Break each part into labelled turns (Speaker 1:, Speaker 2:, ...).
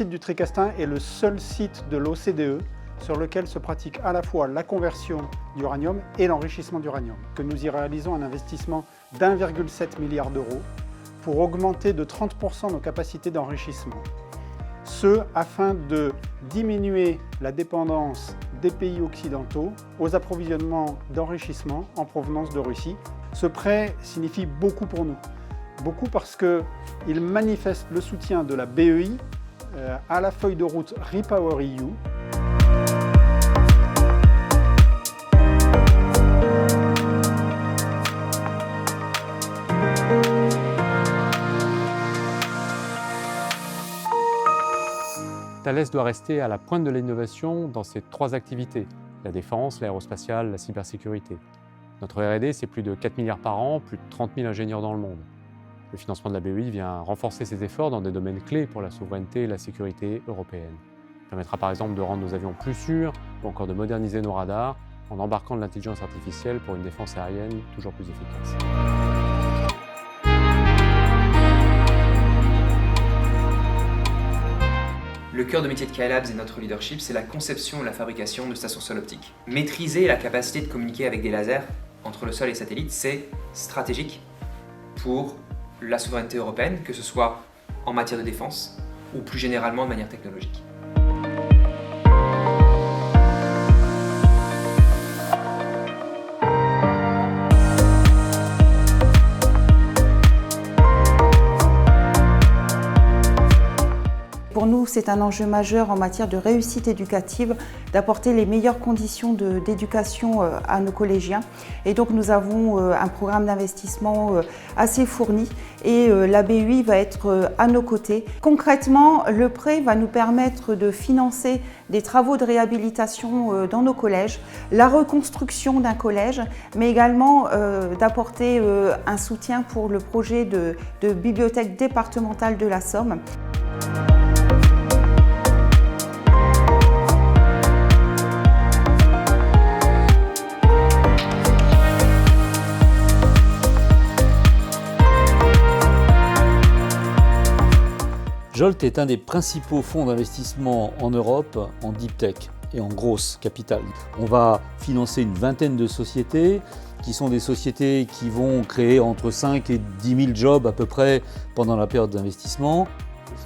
Speaker 1: site du Tricastin est le seul site de l'OCDE sur lequel se pratique à la fois la conversion d'uranium et l'enrichissement d'uranium, que nous y réalisons un investissement d'1,7 milliard d'euros pour augmenter de 30% nos capacités d'enrichissement. Ce, afin de diminuer la dépendance des pays occidentaux aux approvisionnements d'enrichissement en provenance de Russie. Ce prêt signifie beaucoup pour nous. Beaucoup parce qu'il manifeste le soutien de la BEI à la feuille de route REPowerEU.
Speaker 2: Thales doit rester à la pointe de l'innovation dans ses 3 activités, la défense, l'aérospatiale, la cybersécurité. Notre R&D, c'est plus de 4 milliards par an, plus de 30 000 ingénieurs dans le monde. Le financement de la BEI vient renforcer ses efforts dans des domaines clés pour la souveraineté et la sécurité européenne. Il permettra par exemple de rendre nos avions plus sûrs ou encore de moderniser nos radars en embarquant de l'intelligence artificielle pour une défense aérienne toujours plus efficace.
Speaker 3: Le cœur de métier de KA Labs et notre leadership, c'est la conception et la fabrication de stations sol optiques. Maîtriser la capacité de communiquer avec des lasers entre le sol et les satellites, c'est stratégique pour la souveraineté européenne, que ce soit en matière de défense ou plus généralement de manière technologique.
Speaker 4: Pour nous, c'est un enjeu majeur en matière de réussite éducative, d'apporter les meilleures conditions d'éducation à nos collégiens. Et donc nous avons un programme d'investissement assez fourni et la BEI va être à nos côtés. Concrètement, le prêt va nous permettre de financer des travaux de réhabilitation dans nos collèges, la reconstruction d'un collège, mais également d'apporter un soutien pour le projet de bibliothèque départementale de la Somme.
Speaker 5: Jolt est un des principaux fonds d'investissement en Europe en deep tech et en grosse capital. On va financer une vingtaine de sociétés qui sont des sociétés qui vont créer entre 5 et 10 000 jobs à peu près pendant la période d'investissement.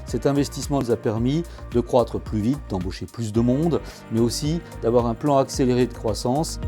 Speaker 5: Cet investissement nous a permis de croître plus vite, d'embaucher plus de monde, mais aussi d'avoir un plan accéléré de croissance.